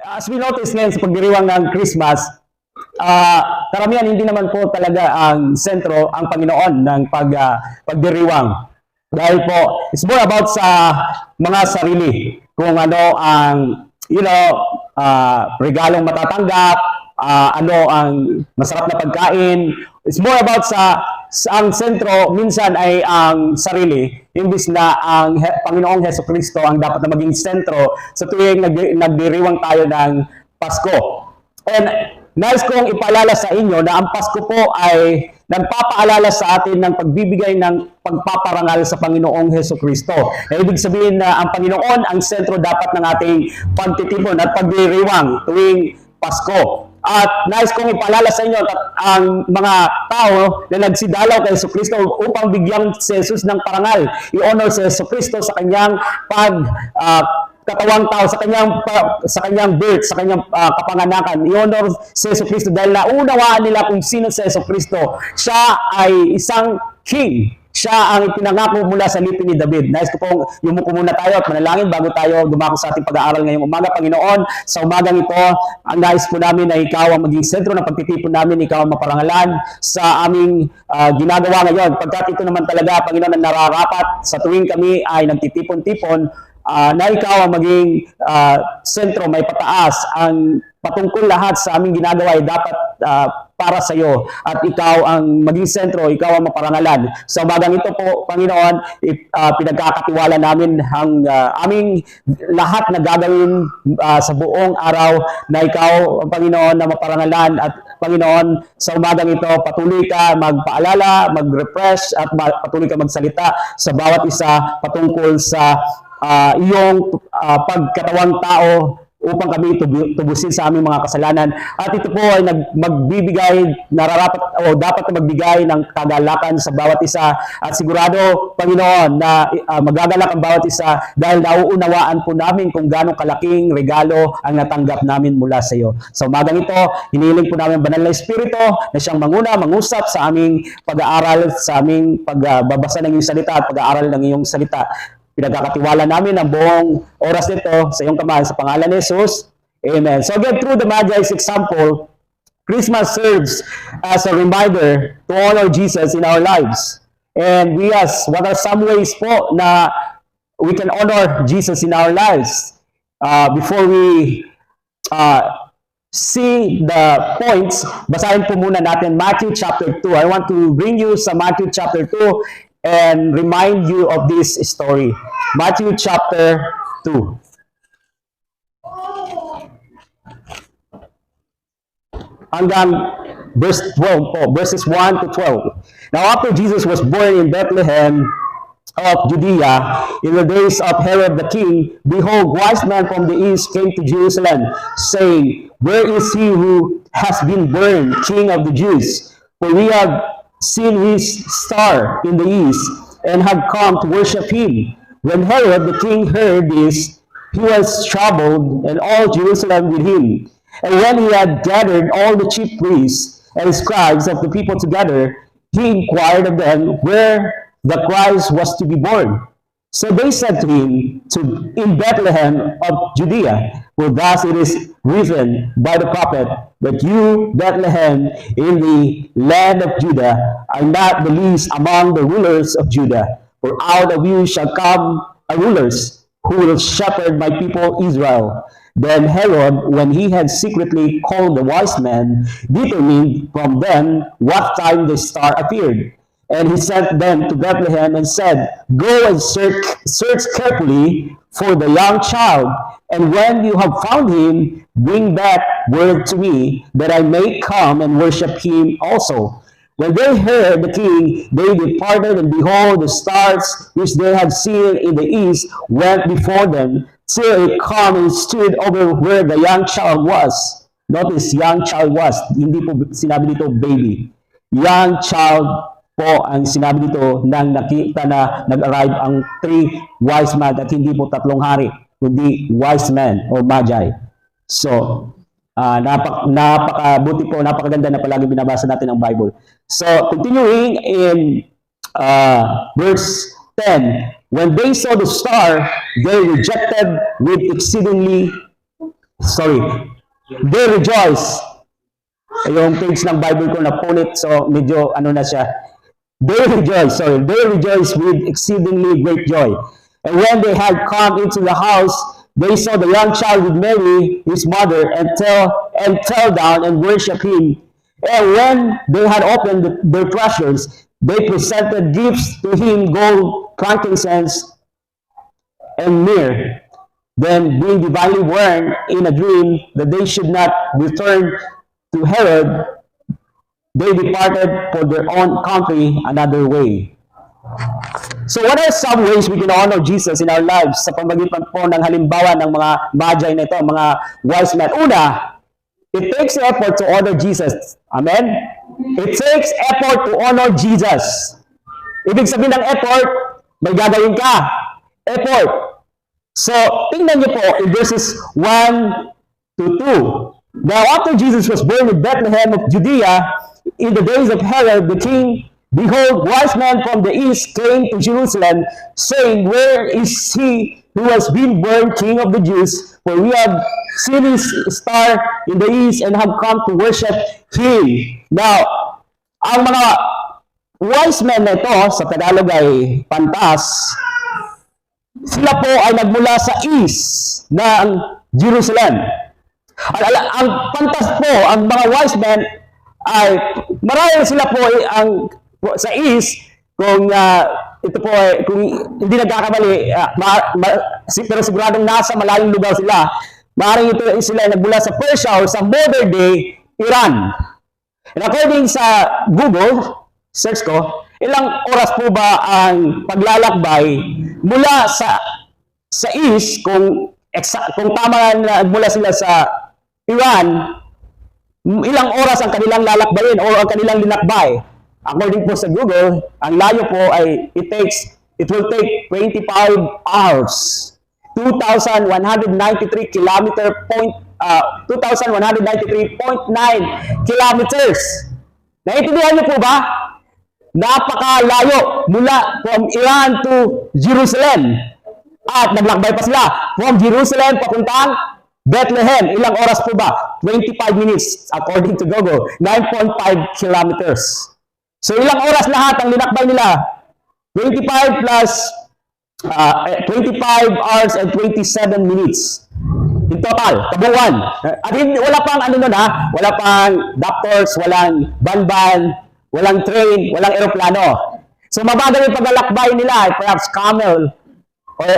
As we notice ngayon sa pagdiriwang ng Christmas, karamihan hindi naman po talaga ang sentro ang Panginoon ng pagdiriwang. Dahil po, it's more about sa mga sarili. Kung ano ang, regalong matatanggap, ano ang masarap na pagkain. It's more about ang sentro minsan ay ang sarili, imbis na ang Panginoong Hesus Kristo ang dapat na maging sentro sa tuwing nagdiriwang tayo ng Pasko. And nais kong ipaalala sa inyo na ang Pasko po ay nagpapaalala sa atin ng pagbibigay ng pagpaparangal sa Panginoong Hesus Kristo. Ibig sabihin na ang Panginoon ang sentro dapat ng ating pagtitipon at pagdiriwang tuwing Pasko. At nais kong ipaalala sa inyo ang mga tao na nagsidalaw kay Hesus Kristo upang bigyan si Jesus ng parangal. I-honor si Hesus Kristo sa kanyang katawang tao, sa kanyang birth, sa kanyang kapanganakan. I-honor si Hesus Kristo dahil naunawaan nila kung sino si Hesus Kristo. Siya ay isang king. Siya ang ipinangako mula sa lipi ni David. Nais ko pong yumuko muna tayo at manalangin bago tayo dumako sa ating pag-aaral ngayong umaga. Panginoon, sa umagang ito, ang nais po namin na ikaw ang maging sentro ng pagtitipon namin, ikaw ang maparangalan sa aming ginagawa ngayon. Pagkat ito naman talaga, Panginoon, ang nararapat sa tuwing kami ay nagtitipon-tipon, na ikaw ang maging sentro, may pataas, ang patungkol lahat sa aming ginagawa ay dapat para sa iyo at ikaw ang maging sentro, ikaw ang maparangalan. Sa umagang ito po, Panginoon, pinagkakatiwala namin ang aming lahat na gagawin sa buong araw na ikaw, Panginoon, na maparangalan. At Panginoon, sa umagang ito, patuloy ka magpaalala, mag-refresh at patuloy ka magsalita sa bawat isa patungkol sa iyong pagkatawang tao upang kami tubusin sa aming mga kasalanan. At ito po ay magbibigay, nararapat o dapat na magbigay ng kagalakan sa bawat isa. At sigurado, Panginoon, na magagalak ang bawat isa dahil nauunawaan po namin kung gano'ng kalaking regalo ang natanggap namin mula sa iyo. Sa umagang ito, hinihiling po namin banal na Espiritu na siyang mangusap sa aming pag-aaral, sa aming pagbabasa ng iyong salita at pag-aaral ng iyong salita. Pinagkakatiwala namin ang buong oras nito sa iyong kamay sa pangalan ni Jesus. Amen. So again, through the Magi's example, Christmas serves as a reminder to honor Jesus in our lives. And we ask, what are some ways po na we can honor Jesus in our lives? Before we see the points, basahin po muna natin Matthew chapter 2. I want to bring you sa Matthew chapter 2 and remind you of this story. Matthew chapter 2. Hanggang verse 12 po, verses 1 to 12. Now after Jesus was born in Bethlehem of Judea, in the days of Herod the king, behold, wise men from the east came to Jerusalem, saying, Where is he who has been born, King of the Jews? For we have seen his star in the east, and have come to worship him. When Herod the king heard this, he was troubled, and all Jerusalem with him. And when he had gathered all the chief priests and scribes of the people together, he inquired of them where the Christ was to be born. So they said to him, in Bethlehem of Judea, for thus it is written by the prophet, that you, Bethlehem, in the land of Judah, are not the least among the rulers of Judah. For out of you shall come a rulers, who will shepherd my people Israel. Then Herod, when he had secretly called the wise men, determined from them what time the star appeared. And he sent them to Bethlehem and said, Go and search carefully for the young child, and when you have found him, bring back word to me, that I may come and worship him also. When they heard the king, they departed, and behold, the stars which they had seen in the east went before them, till it come and stood over where the young child was. Notice, young child was, hindi po sinabi dito baby. Young child po ang sinabi dito nang nakita na nag-arrive ang 3 wise men at hindi po 3 hari, kundi wise men or magi. So, napakabuti po, napakaganda na palagi binabasa natin ang Bible. So, continuing in verse 10, when they saw the star, they rejected with exceedingly sorry, they rejoice. Yung page ng Bible ko na punit, so medyo ano na siya. They rejoice with exceedingly great joy. And when they had come into the house, they saw the young child with Mary, his mother, and fell down and worshipped him. And when they had opened their treasures, they presented gifts to him, gold, frankincense, and myrrh. Then, being divinely warned in a dream that they should not return to Herod, they departed for their own country another way. So what are some ways we can honor Jesus in our lives sa pamagitan po ng halimbawa ng mga magi na ito, mga wise men? Una, it takes effort to honor Jesus. Amen? It takes effort to honor Jesus. Ibig sabihin ng effort, may gagawin ka. Effort. So, tingnan niyo po in verses 1 to 2. Now, after Jesus was born in Bethlehem of Judea, in the days of Herod the king, behold, wise men from the east came to Jerusalem, saying, Where is he who has been born King of the Jews? For we have seen his star in the east and have come to worship him. Now, ang mga wise men na ito, sa Tagalog ay pantas, sila po ay nagmula sa east ng Jerusalem. Ang pantas po, ang mga wise men ay marahil sila po ay sa east kung ito po ay kung hindi nagkakamali pero siguradong nasa malayong lugar sila. Maaaring ito sila ay nagmula sa Persia o sa modern day Iran. And according sa Google search ko, ilang oras po ba ang paglalakbay mula sa east kung tama na mula sila sa Iran, ilang oras ang kanilang lalakbayin o ang kanilang linakbay? According po sa Google, ang layo po ay it will take 25 hours. 2,193 kilometer 2,193.9 kilometers. Naintindihan niyo po ba? Napakalayo mula from Iran to Jerusalem. At naglakbay pa sila from Jerusalem papuntang Bethlehem. Ilang oras po ba? 25 minutes according to Google. 9.5 kilometers. So ilang oras lahat ang linakbay nila? 25 plus 25 hours and 27 minutes. In total, kabuuan. At wala pang ano nun ha, wala pang doctors, walang banban, walang train, walang eroplano. So mabagal yung paglalakbay nila, perhaps camel, or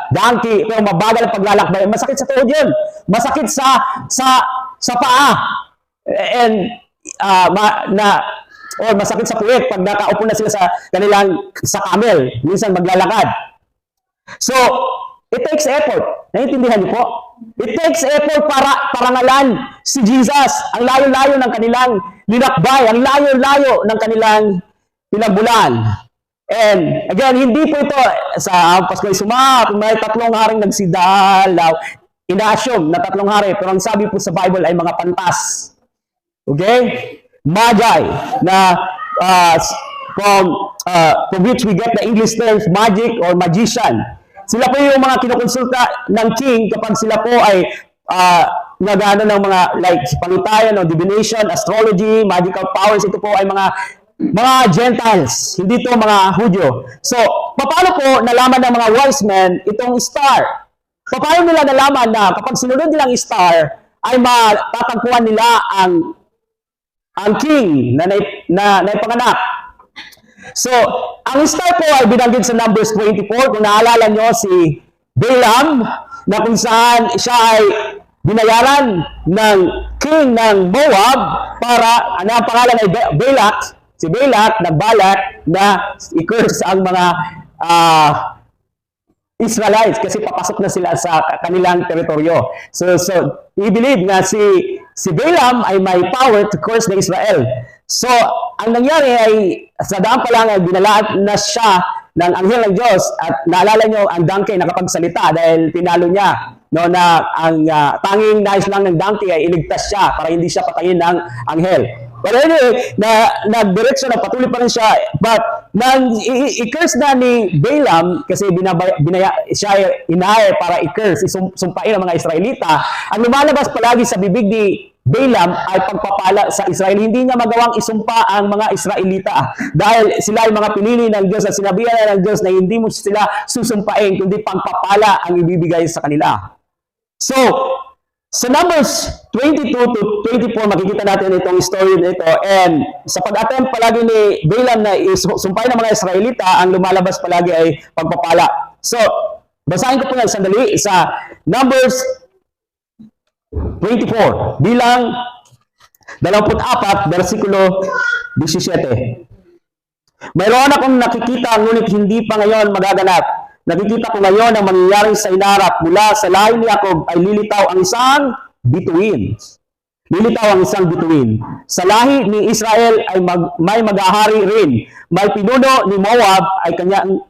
donkey, pero mabagal ang paglalakbay. Masakit sa tuhod yun. Masakit sa paa. And or masakit sa puwet pag nakaupo na sila sa camel. Minsan maglalakad. So, it takes effort. Naiintindihan niyo po? It takes effort para parangalan si Jesus. Ang layo-layo ng kanilang linakbay. Ang layo-layo ng kanilang pinagbulan. And again, hindi po ito sa Pasko ay Suma, kung may 3 haring nagsidalaw, ina-assume na 3 hari, pero ang sabi po sa Bible ay mga pantas. Okay? Magi, na from which we get the English terms magic or magician. Sila po yung mga kinukonsulta ng king kapag sila po ay nagano ng mga like panutayan o divination, astrology, magical powers. Ito po ay mga Gentiles, hindi to mga Hudyo. So, paano po nalaman ng mga wise men itong star? Paano nila nalaman na kapag sinunod nilang star, ay matatagpuan nila ang king na naipanganak? So, ang star po ay binanggit sa Numbers 24. Kung naalala nyo si Balaam, na kung saan siya ay binayaran ng king ng Moab para, ang pangalan ay Balak. Si Balak nagbalak na i-curse ang mga Israelites kasi papasok na sila sa kanilang teritoryo. So we believe na si Balaam ay may power to curse the Israel. So, ang nangyari ay sa daan pa lang ay binalaan na siya ng anghel ng Diyos at naalala nyo ang donkey nakapagsalita dahil tinalo niya no, na ang tanging nais lang ng donkey ay iligtas siya para hindi siya patayin ng anghel. But anyway, nagdiretso na patuloy pa rin siya. But nang i-curse na ni Balaam kasi siya inahire para i-curse, isumpain ang mga Israelita. Ang lumalabas palagi sa bibig ni Balaam ay pagpapala sa Israel. Hindi niya magawang isumpa ang mga Israelita dahil sila ay mga pinili ng Diyos at sinabihan na ng Diyos na hindi mo sila susumpain kundi pagpapala ang ibibigay sa kanila. So, sa Numbers 22 to 24, makikita natin itong story na ito. And sa pag-attempt palagi ni Balaam na isumpain ng mga Israelita, ang lumalabas palagi ay pagpapala. So, basahin ko po yan sandali sa Numbers 24, bilang 24, versikulo 17. Mayroon akong nakikita, ngunit hindi pa ngayon magaganap. Nakikita ko ngayon ang mangyayari sa inarap. Mula sa lahi ni Jacob ay lilitaw ang isang bituin. Lilitaw ang isang bituin. Sa lahi ni Israel ay may maghahari rin. May pinuno ni Moab ay kanyang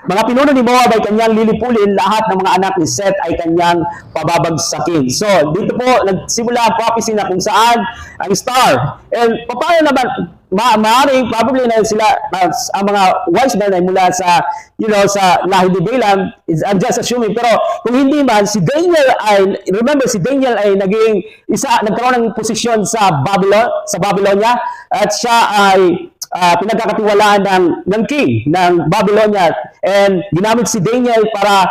Mga pinuno ni Moab ay kanyang lilipulin, lahat ng mga anak ni Seth ay kanyang pababagsakin. So, dito po, nagsimula ang prophecy na kung saan ang star. And paano naman, maaaring probably na sila, ang mga wise men ay mula sa, sa lahi ni Balaam, I'm just assuming. Pero kung hindi man, si Daniel ay, remember, si Daniel ay nagkaroon ng posisyon sa Babylonia, at siya ay pinagkakatiwalaan ng king ng Babylonia, and ginamit si Daniel para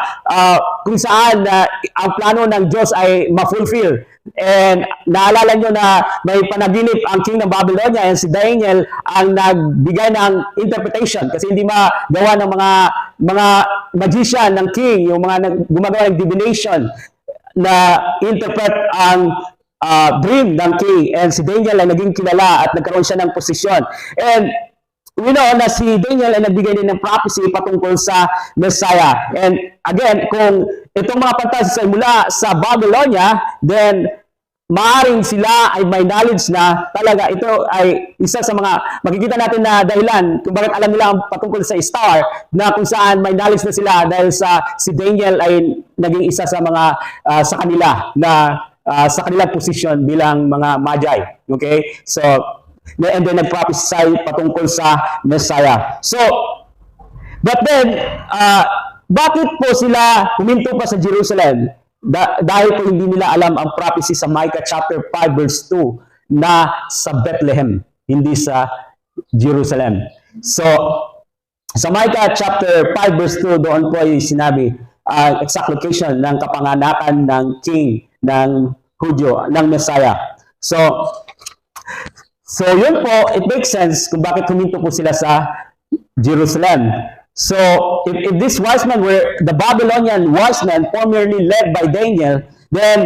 kung saan ang plano ng Diyos ay ma-fulfill. And naalala nyo na may panaginip ang king ng Babylonia, and si Daniel ang nagbigay ng interpretation kasi hindi magawa ng mga magician ng king, yung mga gumagawa ng divination na interpret ang dream ng king, and si Daniel ay naging kilala at nagkaroon siya ng posisyon. And we know na si Daniel ay nagbigay din ng prophecy patungkol sa Messiah. And again, kung itong mga pantasya ay mula sa Babylonia, then maaring sila ay may knowledge na talaga ito ay isa sa mga makikita natin na dahilan kung bakit alam nila ang patungkol sa star, na kung saan may knowledge na sila dahil si Daniel ay naging isa sa mga sa kanila na sa kanilang posisyon bilang mga magi. Okay? So, and then nag-prophesy patungkol sa Messiah. So, but then, bakit po sila huminto pa sa Jerusalem? Dahil po hindi nila alam ang prophecy sa Micah chapter 5 verse 2 na sa Bethlehem, hindi sa Jerusalem. So, sa Micah chapter 5 verse 2, doon po ay sinabi exact location ng kapanganakan ng king ng Hudyo, ng Messiah. So yun po, it makes sense kung bakit huminto po sila sa Jerusalem. So, if these wise men were the Babylonian wise men formerly led by Daniel, then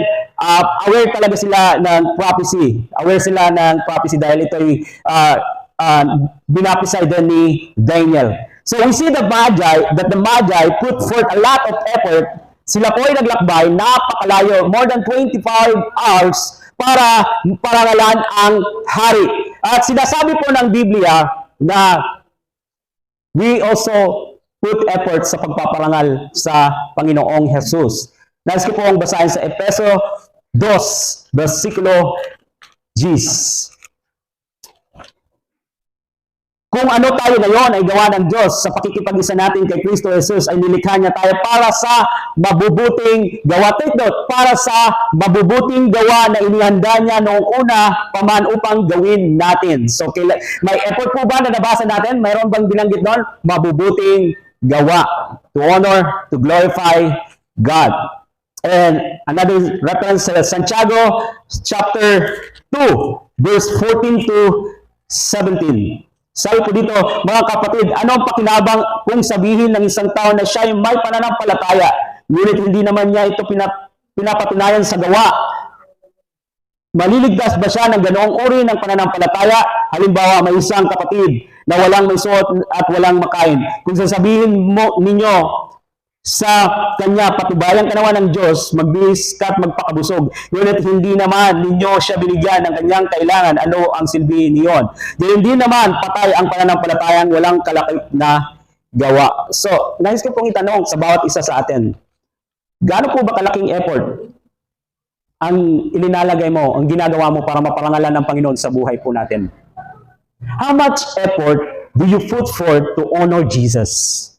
aware talaga sila ng prophecy. Aware sila ng prophecy dahil ito ay binapisay din ni Daniel. So, we see that the Magi put forth a lot of effort. Sila po ay naglakbay, napakalayo, more than 25 hours para parangalan ang hari. At sinasabi po ng Biblia na we also put effort sa pagpaparangal sa Panginoong Jesus. Nais ko po ang basahin sa Efeso 2, versikulo 10. Kung ano tayo ngayon ay gawa ng Diyos sa pakikipag-isa natin kay Kristo Jesus, ay nilikha niya tayo para sa mabubuting gawa. Take note, para sa mabubuting gawa na inihanda niya noong una paman upang gawin natin. So, may effort po ba na nabasa natin? Mayroon bang binanggit doon? Mabubuting gawa. To honor, to glorify God. And another reference sa Santiago chapter 2, verse 14 to 17. Sabi po dito, mga kapatid, ano ang pakinabang kung sabihin ng isang tao na siya ay may pananampalataya, ngunit hindi naman niya ito pinapatunayan sa gawa? Maliligtas ba siya ng ganoong uri ng pananampalataya? Halimbawa, may isang kapatid na walang may suot at walang makain. Kung sasabihin ninyo sa kanya, patubayan ka naman ng Diyos, magbihis ka at magpakabusog, ngunit hindi naman ninyo siya binigyan ng kanyang kailangan, ano ang silbi niyon? Hindi naman patay ang pananampalatayang walang kalakip na gawa. So, nais ko pong itanong sa bawat isa sa atin, gaano po ba kalaking effort ang ilinalagay mo, ang ginagawa mo para maparangalan ng Panginoon sa buhay po natin? How much effort do you put forth to honor Jesus?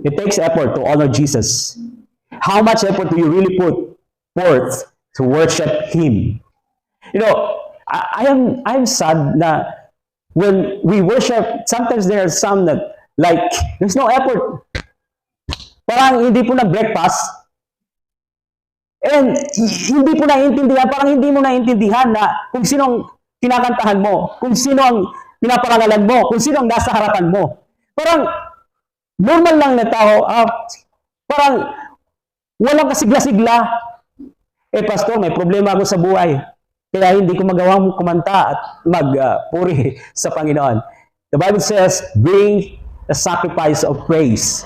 It takes effort to honor Jesus. How much effort do you really put forth to worship Him? You know, I'm sad na when we worship, sometimes there are some that, like, there's no effort. Parang hindi po nag-breakfast. And hindi po naiintindihan, parang hindi mo naiintindihan na kung sino ang kinakantahan mo, kung sino ang pinaparangalan mo, kung sino ang nasa harapan mo. Parang normal lang na tao, parang walang kasigla-sigla. Pastor, may problema ako sa buhay. Kaya hindi ko magawang kumanta at magpuri sa Panginoon. The Bible says, bring a sacrifice of praise.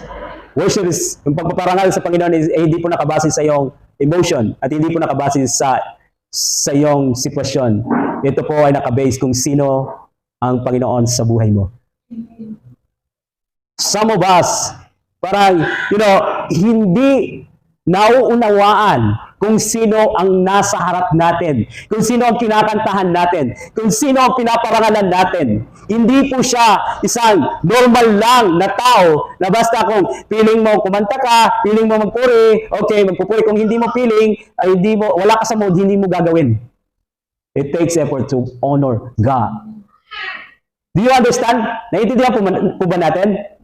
Worship is, yung pagpaparangal sa Panginoon is hindi po nakabase sa iyong emotion at hindi po nakabase sa iyong sitwasyon. Ito po ay nakabase kung sino ang Panginoon sa buhay mo. Some of us, parang, hindi nauunawaan kung sino ang nasa harap natin, kung sino ang kinakantahan natin, kung sino ang pinaparangalan natin. Hindi po siya isang normal lang na tao na basta kung feeling mo kumanta ka, feeling mo magpuri, okay, magpupuri. Kung hindi mo feeling, ay wala ka sa mood, hindi mo gagawin. It takes effort to honor God. Do you understand? Naiintindihan po ba natin?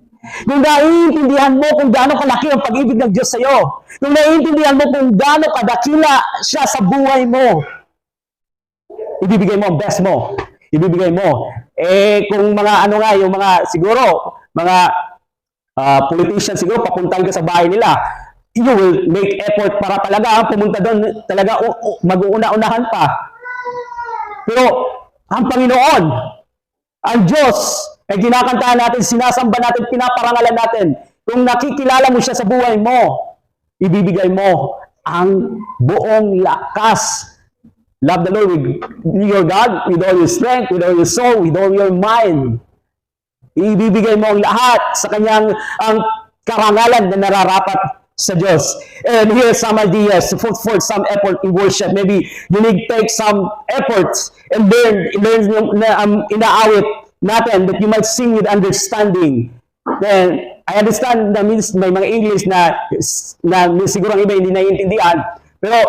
Kung naiintindihan mo kung gaano kalaki ang pag-ibig ng Diyos sa iyo, kung naiintindihan mo kung gaano kadakila siya sa buhay mo, ibibigay mo ang best mo. Ibibigay mo. Kung mga yung mga siguro, mga politicians siguro, papuntahan ka sa bahay nila, you will make effort para talaga pumunta doon, talaga mag-uuna-unahan pa. Pero ang Panginoon, ang Diyos, ay kinakantahan natin, sinasamba natin, pinaparangalan natin. Kung nakikilala mo siya sa buhay mo, ibibigay mo ang buong lakas. Love the Lord with your God, with all your strength, with all your soul, with all your mind. Ibibigay mo ang lahat sa kanyang ang karangalan na nararapat sa Diyos. And here are some ideas to put forth some effort in worship. Maybe you need to take some efforts and learn inaawit natin that you might sing with understanding. Then, I understand na means may mga English na siguro ang iba hindi naiintindihan. Pero,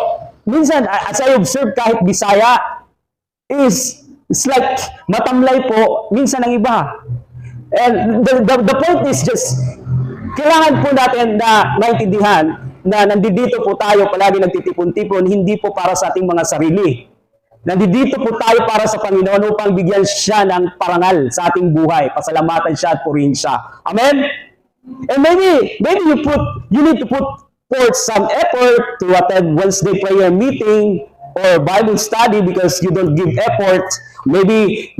minsan, as I observe kahit Bisaya, it's like matamlay po, minsan ang iba. And the point is just, kailangan po natin na maintindihan na nandito po tayo palagi nagtitipon-tipon, hindi po para sa ating mga sarili. Nandito po tayo para sa Panginoon upang bigyan siya ng parangal sa ating buhay. Pasalamatan siya at purihin siya. Amen? And maybe you need to put forth some effort to attend Wednesday prayer meeting or Bible study because you don't give effort. Maybe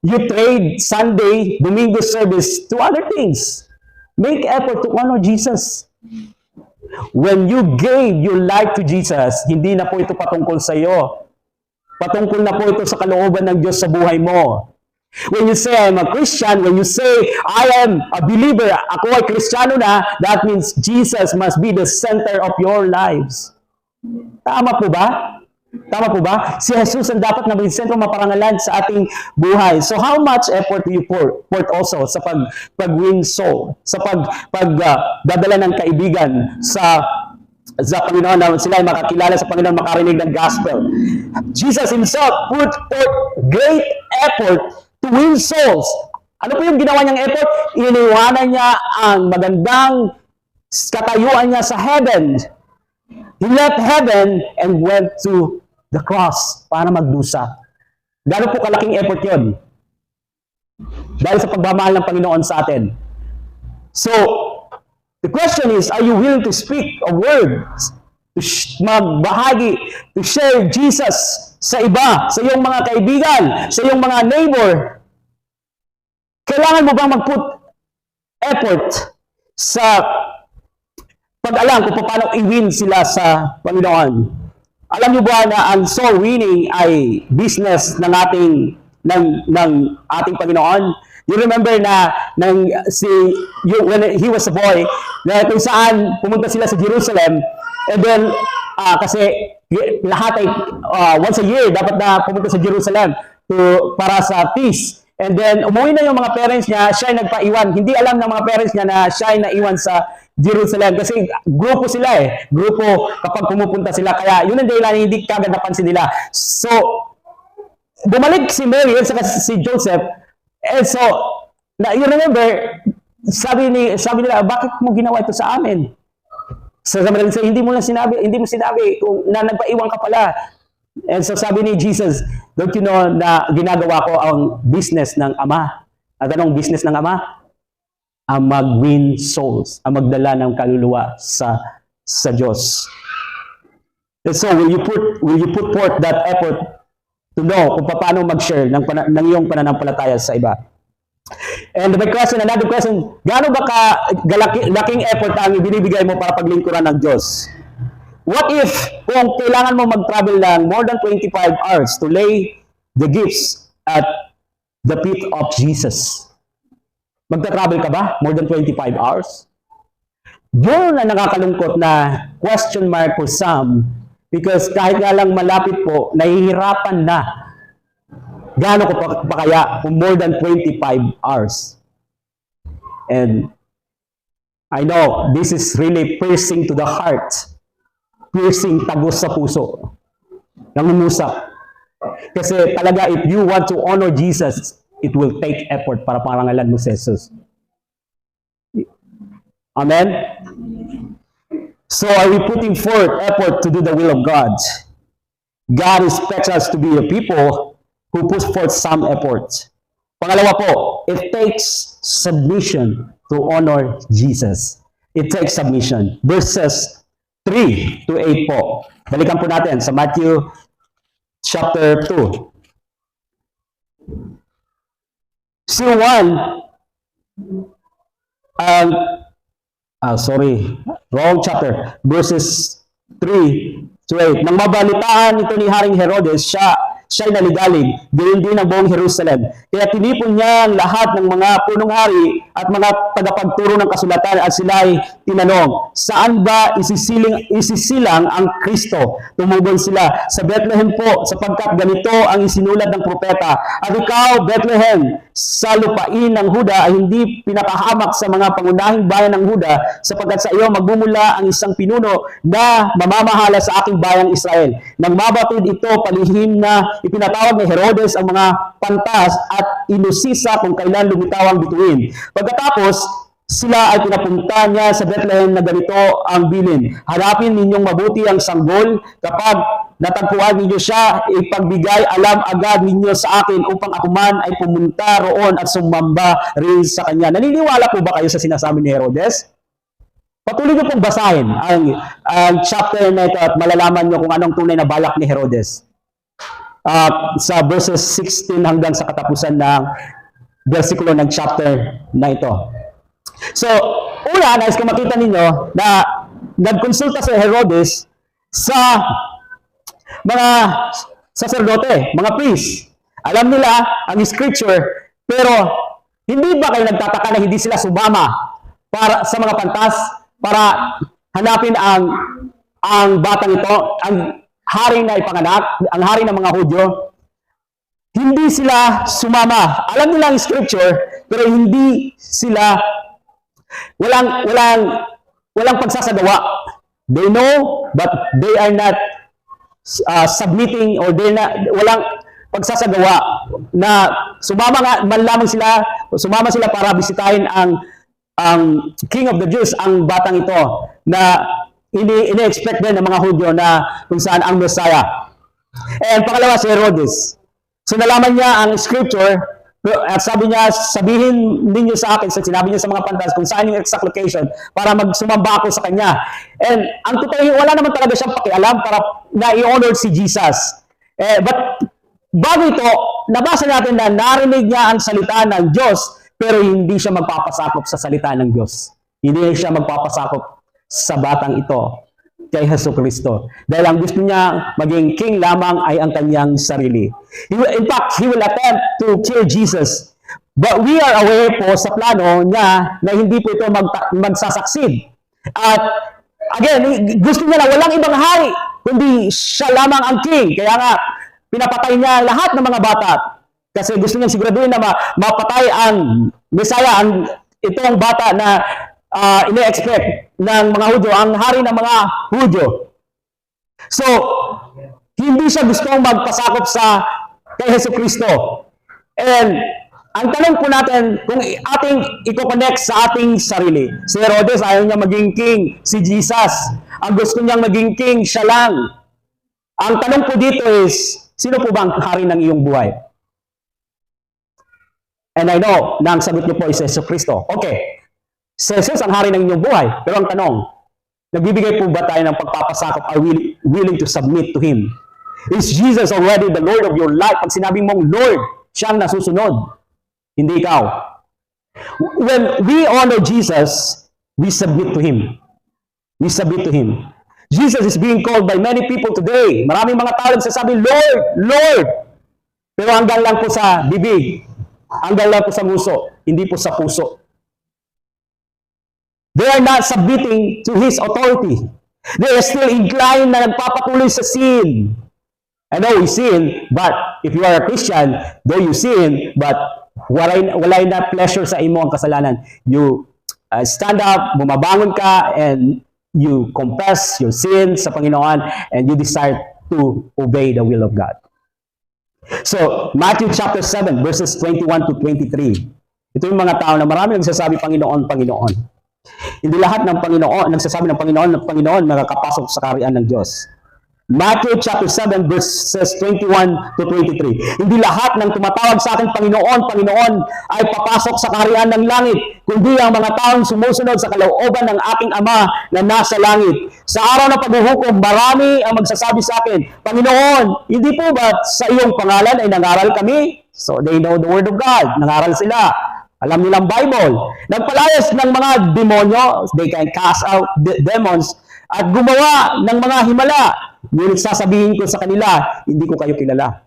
you trade Sunday, Domingo service to other things. Make effort to honor Jesus. When you gave your life to Jesus, hindi na po ito patungkol sa iyo. Patungkol na po ito sa kalooban ng Diyos sa buhay mo. When you say, I'm a Christian, when you say, I am a believer, ako ay Kristiyano na, that means Jesus must be the center of your lives. Tama po ba? Tama po ba? Si Jesus ang dapat na maging sentro maparangalan sa ating buhay. So how much effort do you put also sa pag-win soul, sa pagdadala ng kaibigan sa Panginoon na sila ay makakilala sa Panginoon, makarinig ng gospel. Jesus himself put forth great effort to win souls. Ano po yung ginawa niyang effort? Iniwanan niya ang magandang katayuan niya sa heaven. He left heaven and went to the cross para magdusa. Gano'n po kalaking effort yun? Dahil sa pagmamahal ng Panginoon sa atin. So, the question is, are you willing to speak a word, to magbahagi, to share Jesus sa iba, sa iyong mga kaibigan, sa iyong mga neighbor? Kailangan mo bang mag-put effort sa pag-alam kung paano i-win sila sa Panginoon? Alam niyo ba na ang soul winning ay business ng ating Panginoon? You remember na when he was a boy, na kung saan pumunta sila sa Jerusalem, and then kasi lahat ay once a year dapat na pumunta sa Jerusalem para sa feast. And then umuwi na yung mga parents niya, siya ay nagpaiwan. Hindi alam ng mga parents niya na siya ay naiwan sa Jerusalem kasi grupo sila grupo kapag pumupunta sila, kaya yun ang dahilan hindi kagad napansin nila. So bumalik si Mary at si Joseph, and so you remember, sabi nila, bakit mo ginawa ito sa amin? So sabi nila, hindi mo sinabi kung na nagpaiwan ka pala. And so sabi ni Jesus, don't you know na ginagawa ko ang business ng Ama? At anong business ng Ama? Ang mag-win souls, ang magdala ng kaluluwa sa Diyos. And so will you put forth that effort to know kung paano mag-share ng iyong pananampalataya sa iba? And another question, gaano ba laking effort ang ibinibigay mo para paglingkuran ng Diyos? What if, kung kailangan mo mag-travel ng more than 25 hours to lay the gifts at the feet of Jesus? Magta-travel ka ba? More than 25 hours? Yun ang nakakalungkot na question mark for some, because kahit nga lang malapit po, nahihirapan na. Gaano ko pa kaya kung more than 25 hours? And I know this is really piercing to the heart. Piercing, tagos sa puso. Nangungusak. Kasi talaga, if you want to honor Jesus, it will take effort para parangalan mo si Jesus. Amen? So, are we putting forth effort to do the will of God? God expects us to be a people who put forth some effort. Pangalawa po, it takes submission to honor Jesus. It takes submission. Verses 3 to 8 po. Balikan po natin sa Matthew chapter 2. So 1, wrong chapter. Verses 3 to 8. Nang mabalitaan ito ni Haring Herodes, siya'y naligalig, gayon din ang buong Jerusalem. Kaya tinipon niya ang lahat ng mga punong hari at mga tagapagturo ng kasulatan at sila'y tinanong, saan ba isisilang ang Kristo? Tumubol sila, sa Bethlehem po, sapagkat ganito ang isinulat ng propeta. At ikaw, Bethlehem, sa lupain ng Huda ay hindi pinapahamak sa mga pangunahing bayan ng Huda, sapagkat sa iyo magmumula ang isang pinuno na mamamahala sa aking bayang Israel. Nang mabatid ito, palihim na ipinatawag ni Herodes ang mga pantas at inusisa kung kailan lumitaw ang bituin. Pagkatapos, sila ay pinapunta niya sa Bethlehem na ganito ang bilin. Hanapin ninyong mabuti ang sanggol. Kapag natagpuan ninyo siya, ipagbigay alam agad ninyo sa akin upang ako man ay pumunta roon at sumamba rin sa kanya. Naniniwala po ba kayo sa sinasabi ni Herodes? Patuloy niyo pong basahin ang chapter na ito at malalaman niyo kung anong tunay na balak ni Herodes. Sa verses 16 hanggang sa katapusan ng versikulo ng chapter na ito. So, una, nais ko makita ninyo na nagkonsulta si Herodes sa mga sacerdote, mga priest. Alam nila ang scripture, pero hindi ba kayo nagtataka na hindi sila sumama para sa mga pantas para hanapin ang batang ito, ang hari na ipanganak, ang hari ng mga Hudyo? Hindi sila sumama. Alam nila ang scripture, pero hindi sila walang pagsasagawa. They know, but they are not submitting, or walang pagsasagawa na sumama sila para bisitahin ang King of the Jews, ang batang ito na ini-expect din ng mga Hudyo na kung saan ang Messiah. And pangalawa, si Herodes. So nalaman niya ang scripture at sabi niya, sabihin ninyo sa akin, sinabi niya sa mga pantas kung saan yung exact location para magsumamba ako sa kanya. And ang totoo, wala naman talaga siyang pakialam para na i-honor si Jesus. But bago ito, nabasa natin na narinig niya ang salita ng Diyos, pero hindi siya magpapasakop sa salita ng Diyos. Hindi siya magpapasakop sa batang ito kay Jesucristo. Dahil ang gusto niya maging king lamang ay ang kanyang sarili. In fact, he will attempt to kill Jesus. But we are aware po sa plano niya na hindi po ito magsasucceed. At again, gusto niya na walang ibang hari kundi siya lamang ang king. Kaya nga, pinapatay niya lahat ng mga bata. Kasi gusto niya siguraduhin na mapatay ang Messiah, itong bata na ine-expect ng mga Hudyo, ang hari ng mga Hudyo. So, hindi siya gustong magpasakop kay Jesucristo. And ang tanong po natin, kung ating i-connect sa ating sarili. Si Herodes, ayaw niya maging king, si Jesus. Ang gusto niyang maging king, siya lang. Ang tanong po dito is, sino po ba ang hari ng iyong buhay? And I know na ang sagot niyo po is Jesucristo. Okay. Si Jesus ang hari ng inyong buhay. Pero ang tanong, nagbibigay po ba tayo ng pagpapasakop? Are we willing to submit to Him? Is Jesus already the Lord of your life? Pag sinabing mong Lord, siya ang nasusunod. Hindi ikaw. When we honor Jesus, we submit to Him. We submit to Him. Jesus is being called by many people today. Maraming mga tao nagsasabi, Lord, Lord. Pero hanggang lang po sa bibig. Hanggang lang po sa nguso. Hindi po sa puso. They are not submitting to His authority. They are still inclined na nagpapatuloy sa sin. I know we sin, but if you are a Christian, though you sin, but wala na pleasure sa imo ang kasalanan. You stand up, bumabangon ka, and you confess your sin sa Panginoon, and you decide to obey the will of God. So, Matthew chapter 7, verses 21 to 23. Ito yung mga tao na marami nagsasabi, Panginoon, Panginoon. Hindi lahat ng Panginoon, nagsasabi ng Panginoon, makakapasok sa kaharian ng Diyos. Matthew chapter 7 verses 21 to 23. Hindi lahat ng tumatawag sa akin, Panginoon, Panginoon, ay papasok sa kaharian ng langit, kundi ang mga taong sumusunod sa kalooban ng aking Ama na nasa langit. Sa araw ng paghuhukom, marami ang magsasabi sa akin, Panginoon, hindi po ba sa iyong pangalan ay nangaral kami? So they know the Word of God. Nangaral sila. Alam nilang Bible. Nagpalayas ng mga demonyo, they can cast out demons, at gumawa ng mga himala. Ngunit sasabihin ko sa kanila, hindi ko kayo kilala.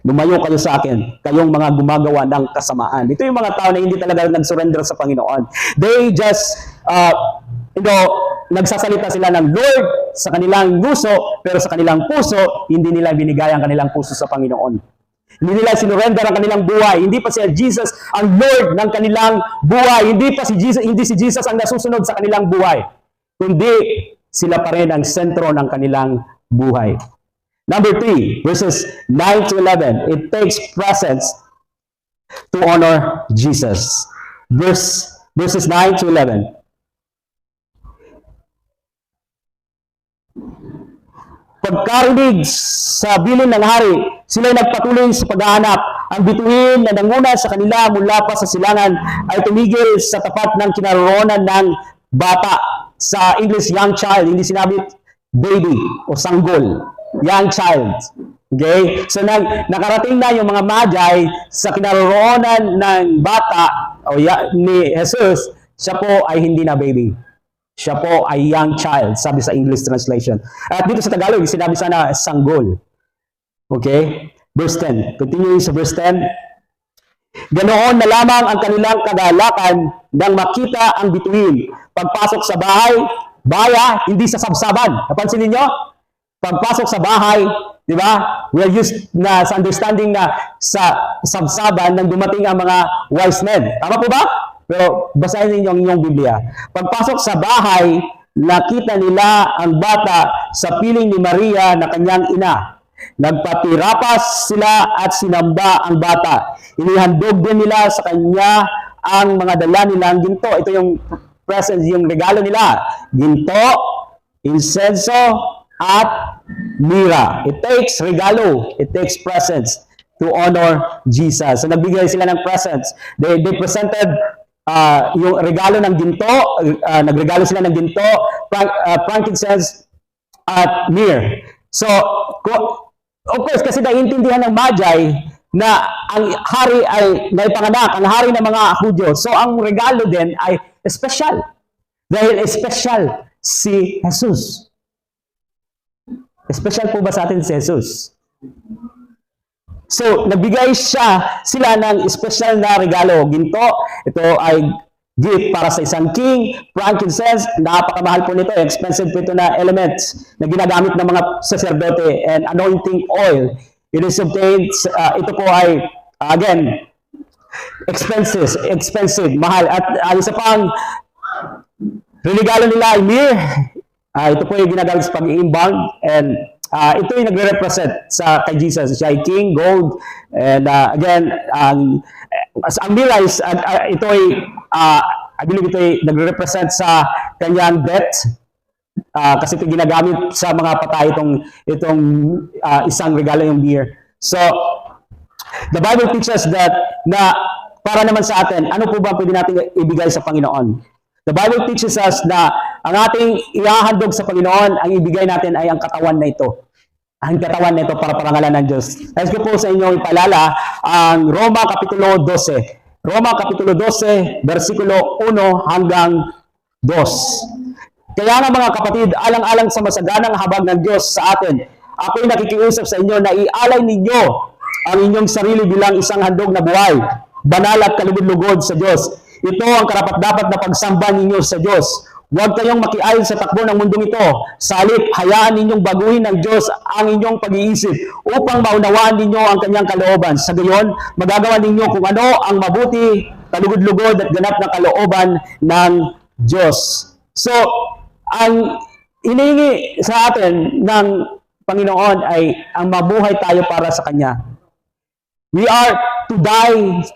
Lumayo kayo sa akin, kayong mga gumagawa ng kasamaan. Ito yung mga tao na hindi talaga nag-surrender sa Panginoon. They just, nagsasalita sila ng Lord sa kanilang nguso, pero sa kanilang puso, hindi nila binigay ang kanilang puso sa Panginoon. Hindi nila sinurrender ang kanilang buhay. Hindi pa si Jesus ang Lord ng kanilang buhay. Hindi si Jesus ang nasusunod sa kanilang buhay. Kundi sila pa rin ang sentro ng kanilang buhay. Number 3, verses 9 to 11. It takes presence to honor Jesus. Verses 9 to 11. Pagkarinig sa bilin ng hari, sila'y nagpatuloy sa paghahanap. Ang bituin na nanguna sa kanila mula pa sa silangan ay tumigil sa tapat ng kinaroroonan ng bata. Sa English, young child. Hindi sinabi baby o sanggol. Young child. Okay? So, nakarating na yung mga magi sa kinaroroonan ng bata ni Jesus. Siya po ay hindi na baby. Siya po ay young child, sabi sa English translation. At dito sa Tagalog, sinabi sana sanggol. Okay? Verse 10. Continuing sa verse 10. Ganoon na lamang ang kanilang kagalakan nang makita ang bituin. Pagpasok sa baya, hindi sa sabsaban. Napansin niyo? Pagpasok sa bahay, di ba? We are used na sa understanding na sa sabsaban nang dumating ang mga wise men. Tama po ba? Pero basahin ninyo ang inyong Biblia. Pagpasok sa bahay, nakita nila ang bata sa piling ni Maria na kanyang ina. Nagpatirapas sila at sinamba ang bata. Inihandog din nila sa kanya ang mga dala nilang ginto. Ito yung presents, yung regalo nila. Ginto, insenso, at mira. It takes regalo. It takes presents to honor Jesus. So nagbigay sila ng presents. They presented yung regalo ng ginto, nagregalo sila ng ginto, frankincense, at myrrh. So, of course, kasi naiintindihan ng Magi na ang hari ay naipanganak, ang hari ng mga Hudyo. So, ang regalo din ay special. Dahil special si Jesus. Special po ba sa atin si Jesus? So, nagbigay sila ng special na regalo. Ginto, ito ay gift para sa isang king. Frankincense, napakamahal po nito, expensive po ito na elements na ginagamit ng mga sacerdote, and anointing oil. It is obtained, ito po ay, again, expensive, mahal. At isa pang regalo nila ay myrrh. Ito po yung ginagamit sa pag-iimbang, and ito yung nagre-represent sa kay Jesus. Siya ay king, gold, and again, ang myrrh is, ito ay, I believe ito ay nagre-represent sa kanyang death, kasi ito ginagamit sa mga patay itong isang regalo yung myrrh. So, the Bible teaches that na para naman sa atin, ano po ba pwede natin ibigay sa Panginoon? The Bible teaches us na ang ating ihahandog sa Panginoon, ang ibigay natin ay ang katawan na ito. Ang katawan na ito para parangalan ng Diyos. Nais ko po sa inyo ipaalala ang Roma Kapitulo 12. Roma Kapitulo 12, versikulo 1 hanggang 2. Kaya nga mga kapatid, alang-alang sa masaganang habag ng Diyos sa atin, ako'y nakikiusap sa inyo na ialay ninyo ang inyong sarili bilang isang handog na buhay, banal at kalugod-lugod sa Diyos. Ito ang karapat-dapat na pagsamba ninyo sa Diyos. Huwag kayong makiayon sa takbo ng mundong ito. Sa halip, hayaan ninyong baguhin ng Diyos ang inyong pag-iisip upang maunawaan ninyo ang kanyang kalooban. Sa gayon, magagawa ninyo kung ano ang mabuti, kalugod-lugod at ganap na kalooban ng Diyos. So, ang hinihingi sa atin ng Panginoon ay ang mabuhay tayo para sa Kanya. We are to die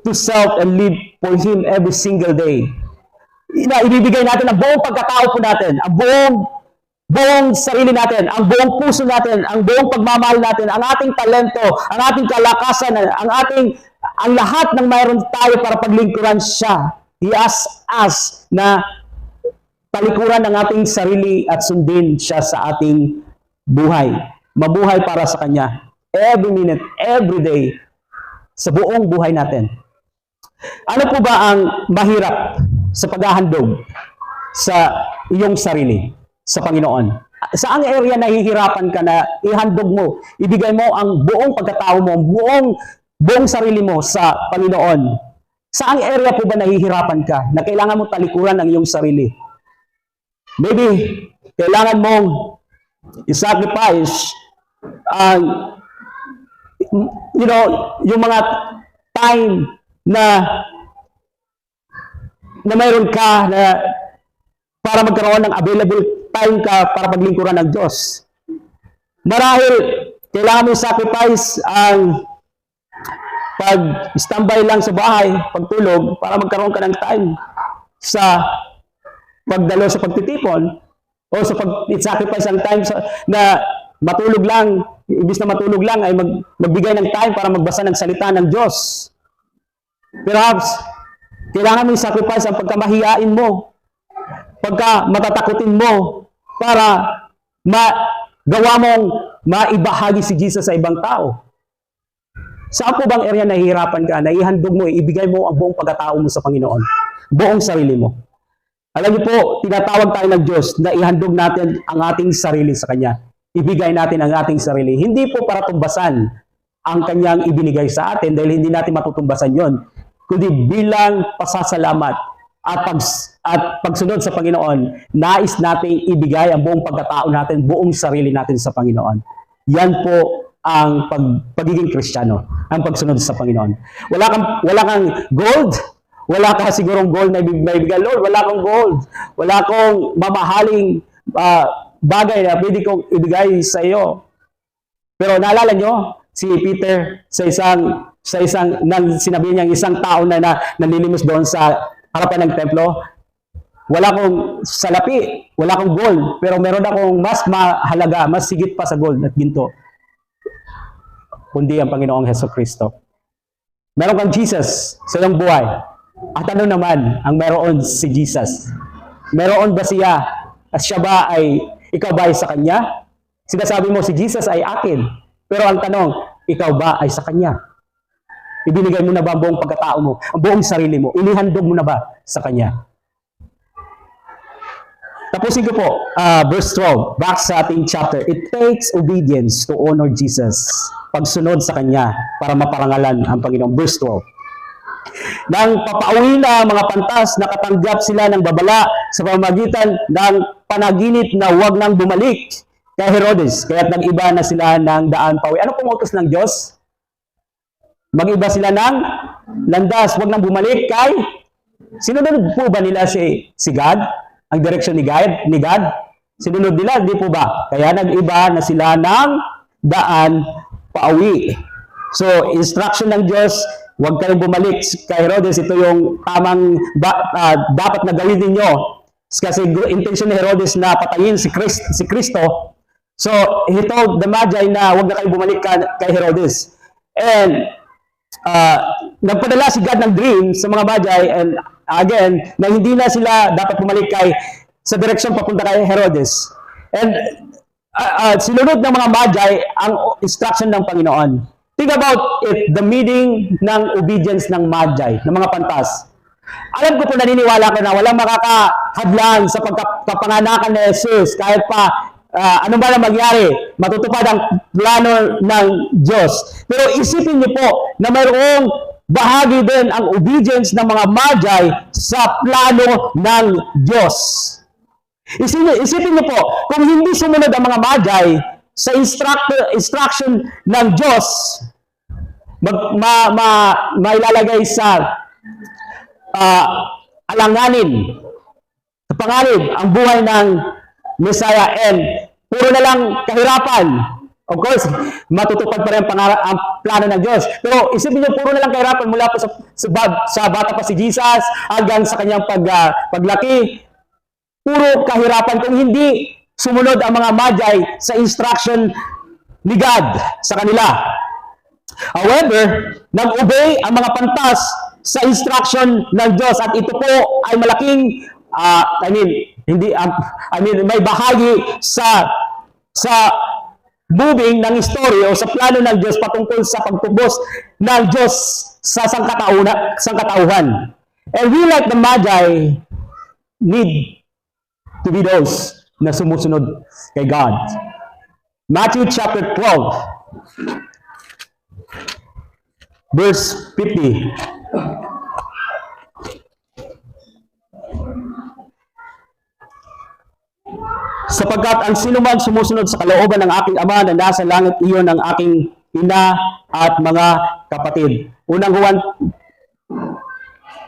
to self and live for Him every single day. Ibibigay natin ang buong pagkatao po natin, ang buong sarili natin, ang buong puso natin, ang buong pagmamahal natin, ang ating talento, ang ating kalakasan, ang lahat ng mayroon tayo para paglingkuran siya. He asks us na talikuran ng ating sarili at sundin siya sa ating buhay. Mabuhay para sa Kanya. Every minute, every day, sa buong buhay natin. Ano po ba ang mahirap sa paghahandog sa iyong sarili sa Panginoon? Saang area nahihirapan ka na ihandog mo, ibigay mo ang buong pagkatao mo, buong sarili mo sa Panginoon? Saang area po ba nahihirapan ka na kailangan mo talikuran ang iyong sarili? Maybe, kailangan mong i-sacrifice yung mga time na mayroon ka na para magkaroon ng available time ka para paglingkuran ng Diyos. Marahil, kailangan mo sacrifice ang pag-standby lang sa bahay, pagtulog, para magkaroon ka ng time sa pagdalo sa pagtitipon, o sa pag-sacrifice ang time na matulog lang, ibis na matulog lang ay magbigay ng time para magbasa ng salita ng Diyos. Perhaps, kailangan mo i-sacrifice ang pagkamahiyain mo, pagka matatakutin mo, para magawa mong maibahagi si Jesus sa ibang tao. Saan po bang area nahihirapan ka, na ihandog mo, ibigay mo ang buong pagkatao mo sa Panginoon, buong sarili mo? Alam niyo po, tinatawag tayo ng Diyos na ihandog natin ang ating sarili sa Kanya. Ibigay natin ang ating sarili. Hindi po para tumbasan ang Kanyang ibinigay sa atin dahil hindi natin matutumbasan yon, kundi bilang pasasalamat at pagsunod sa Panginoon, nais nating ibigay ang buong pagkatao natin, buong sarili natin sa Panginoon. Yan po ang pagiging Kristiyano, ang pagsunod sa Panginoon. Wala kang gold, wala ka sigurong gold na ibigay, Lord, wala kang gold, wala akong mamahaling bagay na pwede kong ibigay sa iyo. Pero naalala nyo, si Peter sa isang nang sinabi niya isang tao na nalilimos doon sa harapan ng templo, wala akong salapi, wala akong gold, pero meron akong mas mahalaga, mas sigit pa sa gold at ginto, kundi ang Panginoong Hesukristo. Meron kang Jesus sa iyong buhay. At ano naman ang meron si Jesus? Meron ba siya? At siya ba ikaw ba ay sa Kanya? Sinasabi mo si Jesus ay akin. Pero ang tanong, ikaw ba ay sa Kanya? Ibinigay mo na ba ang buong pagkatao mo, ang buong sarili mo? Inihandog mo na ba sa Kanya? Tapusin ko po, verse 12, back sa ating chapter. It takes obedience to honor Jesus. Pagsunod sa Kanya para maparangalan ang Panginoon. Verse 12. Nang papauwi na mga pantas, nakatanggap sila ng babala sa pamamagitan ng panaginip na huwag nang bumalik kay Herodes. Kaya't nag-iba na sila ng daan pauwi. Ano pong utos ng Diyos? Mag-iba sila ng landas, huwag nang bumalik kay... Sinunod po ba nila si God? Ang direksyon ni God? Sinunod nila, hindi po ba? Kaya nag-iba na sila ng daan pauwi. So, instruction ng Diyos, huwag kayong bumalik kay Herodes. Ito yung tamang dapat na gawin ninyo. Kasi intention ni Herodes na patayin si Kristo. So, he told the Magi na huwag na kayong bumalik kay Herodes. And, nagpadala si God ng dream sa mga Magi, and again, na hindi na sila dapat bumalik sa direksyon papunta kay Herodes. And sinunod ng mga Magi ang instruction ng Panginoon. Think about it, the meaning ng obedience ng Magi, ng mga pantas. Alam ko po, naniniwala ko na walang makakahadlang sa pagkapanganakan ni Jesus kahit pa ano ba na magyari, matutupad ang plano ng Diyos. Pero isipin niyo po na mayroong bahagi din ang obedience ng mga Magi sa plano ng Diyos. Isipin niyo po, kung hindi sumunod ang mga Magi sa instruction ng Diyos, mailalagay sa alanganin, sa panganib, ang buhay ng Messiah, and puro na lang kahirapan. Of course, matutupad pa rin ang plano ng Diyos. Pero isipin niyo, puro na lang kahirapan mula po sa bata pa si Jesus hanggang sa kanyang paglaki. Puro kahirapan kung hindi sumunod ang mga Magi sa instruction ni God sa kanila. However, nag-obey ang mga pantas sa instruction ng Diyos, at ito po ay malaking may bahagi sa moving ng story o sa plano ng Diyos patungkol sa pagtubos ng Diyos sa sangkatauhan. And we, like the Magi, need to be those na sumusunod kay God. Matthew chapter 12, verse 50. Sapagkat ang sinuman sumusunod sa kalooban ng aking Ama na nasa langit, iyon ang aking ina at mga kapatid. Unang Juan,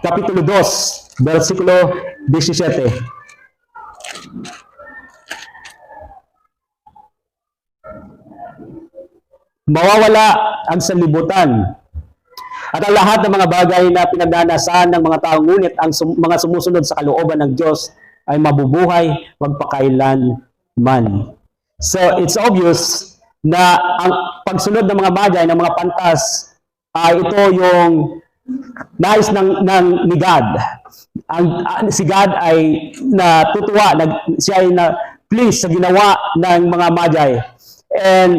Kapitulo 2, versikulo 17. Mawawala ang sanlibutan at ang lahat ng mga bagay na pinagdanasan ng mga tao, ngunit ang mga sumusunod sa kalooban ng Diyos ay mabubuhay magpakailanman. So, it's obvious na ang pagsunod ng mga Magi, ng mga pantas, ito yung nais ni God. Si God ay natutuwa, siya ay na-please sa ginawa ng mga Magi. And,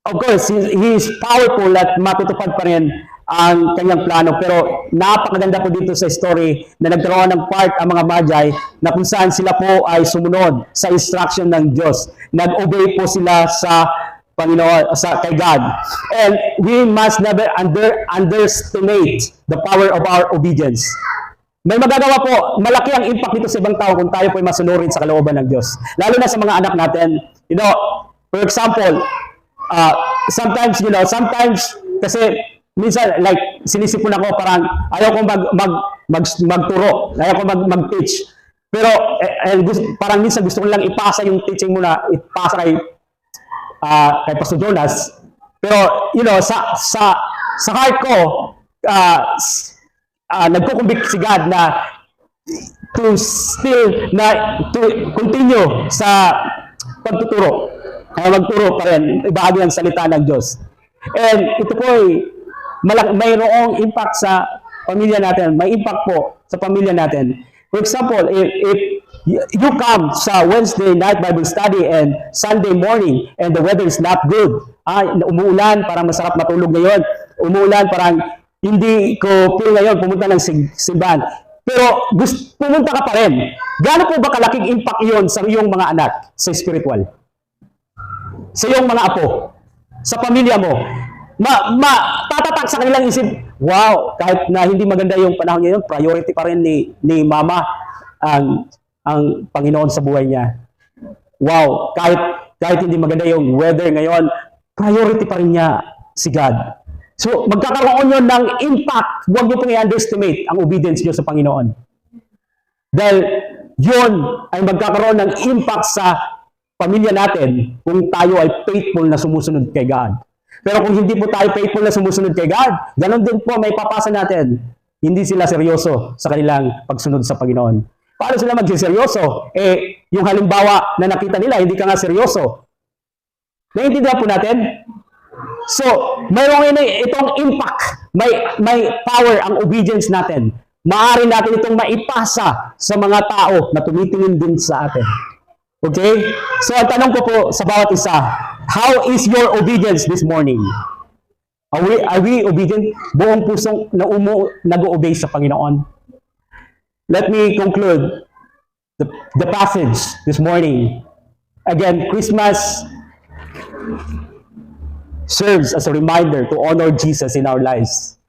of course, He is powerful at matutupad pa rin ang kanyang plano. Pero napakaganda po dito sa story na nagkaroon ng part ang mga Magi na kung saan sila po ay sumunod sa instruction ng Diyos. Nag-obey po sila sa Panginoon, kay God. And we must never underestimate the power of our obedience. May magagawa po, malaki ang impact dito sa ibang tao kung tayo po ay masunurin sa kalooban ng Diyos. Lalo na sa mga anak natin. For example, sometimes kasi minsan, like, sinisipon ako, parang ayaw kong magturo, ayaw kong mag-teach. Pero, parang minsan gusto ko lang ipasa yung teaching mo na ipasa kay Pastor Jonas. Pero, sa heart ko, nagkukumbik si God na to continue sa pagtuturo. Kaya magturo pa rin, ibahagi ang salita ng Diyos. And ito po ay mayroong impact sa pamilya natin. May impact po sa pamilya natin. For example, if you come sa Wednesday night Bible study and Sunday morning and the weather is not good, umuulan, parang masarap matulog ngayon. Umuulan, parang hindi ko feel ngayon pumunta ng simbahan. Pero pumunta ka pa rin. Gaano po ba kalaking impact yon sa iyong mga anak sa spiritual? Sa iyong mga apo? Sa pamilya mo? Tatatak sa kanilang isip, wow, kahit na hindi maganda yung panahon niya yun, priority pa rin ni Mama ang Panginoon sa buhay niya. Wow, kahit hindi maganda yung weather ngayon, priority pa rin niya si God. So, magkakaroon yun ng impact. Huwag niyo pong i-underestimate ang obedience niyo sa Panginoon. Dahil yun ay magkakaroon ng impact sa pamilya natin kung tayo ay faithful na sumusunod kay God. Pero kung hindi po tayo faithful na sumusunod kay God, ganun din po may papasa natin. Hindi sila seryoso sa kanilang pagsunod sa Panginoon. Paano sila magsiseryoso? Yung halimbawa na nakita nila, hindi ka nga seryoso. Naiintindihan po natin? So, mayroon itong impact. May power ang obedience natin. Maaari natin itong maipasa sa mga tao na tumitingin din sa atin. Okay? So, ang tanong ko po sa bawat isa, how is your obedience this morning? Are we obedient? Buong pusong nag-obey sa Panginoon? Let me conclude the passage this morning. Again, Christmas serves as a reminder to honor Jesus in our lives.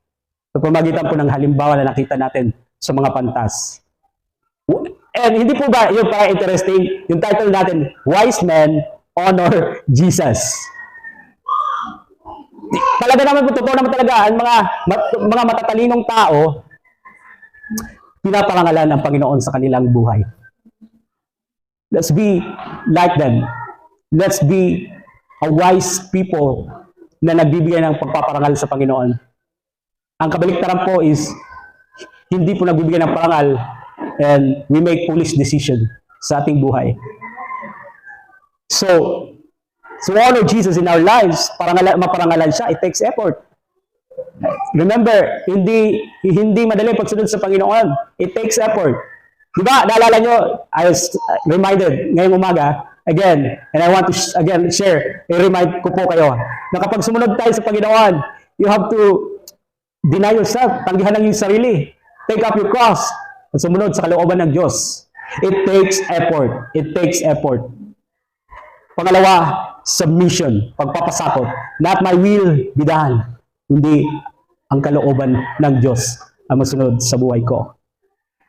Sa pamagitan po ng halimbawa na nakita natin sa mga pantas. And hindi po ba yung para interesting, yung title natin, Wise Men Honor Jesus. Talaga naman po, totoo naman talaga, ang mga matatalinong tao, pinaparangalan ng Panginoon sa kanilang buhay. Let's be like them. Let's be a wise people na nagbibigay ng pagpaparangal sa Panginoon. Ang kabaliktaran po is, hindi po nagbibigay ng parangal and we make foolish decision sa ating buhay. So honor Jesus in our lives, maparangalan siya, it takes effort. Remember, hindi madali pagsunod sa Panginoon. It takes effort. Diba, naalala nyo, I was reminded ngayong umaga, again, and I want to again share, i-remind ko po kayo, na kapag sumunod tayo sa Panginoon, you have to deny yourself, tanggihan lang yung sarili, take up your cross, at sumunod sa kalooban ng Diyos. It takes effort. It takes effort. Pangalawa, submission, pagpapasakot. Not my will be done. Hindi ang kalooban ng Diyos ang masunod sa buhay ko.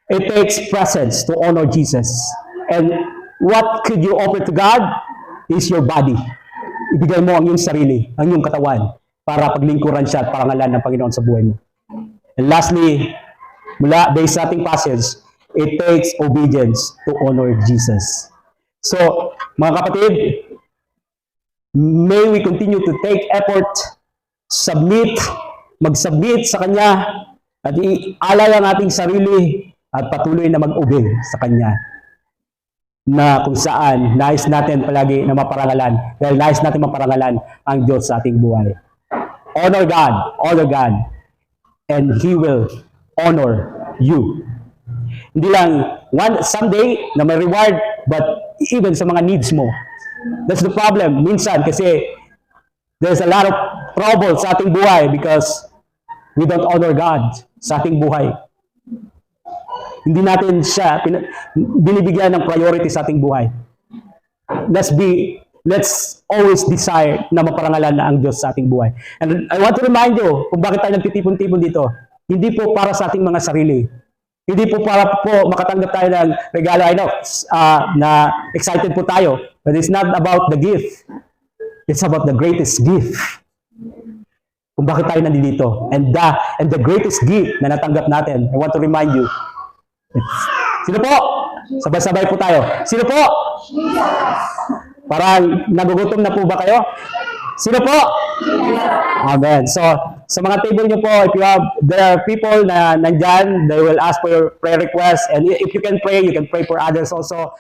It takes presence to honor Jesus. And what could you offer to God is your body. Ibigay mo ang iyong sarili, ang iyong katawan, para paglingkuran siya at parangalan ng Panginoon sa buhay mo. And lastly, based sa ating passage, it takes obedience to honor Jesus. So, mga kapatid, may we continue to take effort, mag-submit sa Kanya, at ialay ang ating sarili at patuloy na mag-obey sa Kanya. Na kung saan nais natin palagi na maparangalan, dahil nais natin maparangalan ang Diyos sa ating buhay. Honor God, and He will honor you. Hindi lang someday na may reward, but even sa mga needs mo. That's the problem. Minsan, kasi there's a lot of trouble sa ating buhay because we don't honor God sa ating buhay. Hindi natin siya binibigyan ng priority sa ating buhay. Let's always desire na maparangalan na ang Diyos sa ating buhay. And I want to remind you kung bakit tayo nagtitipon-tipon dito. Hindi po para sa ating mga sarili. Hindi po para po makatanggap tayo ng regalo. I know, na excited po tayo. But it's not about the gift. It's about the greatest gift. Kung bakit tayo nandito. And the greatest gift na natanggap natin, I want to remind you. Sino po? Sabay-sabay po tayo. Sino po? Parang nagugutom na po ba kayo? Sino po? Amen. So, sa mga table nyo po, there are people na nandyan, they will ask for your prayer request. And if you can pray for others also.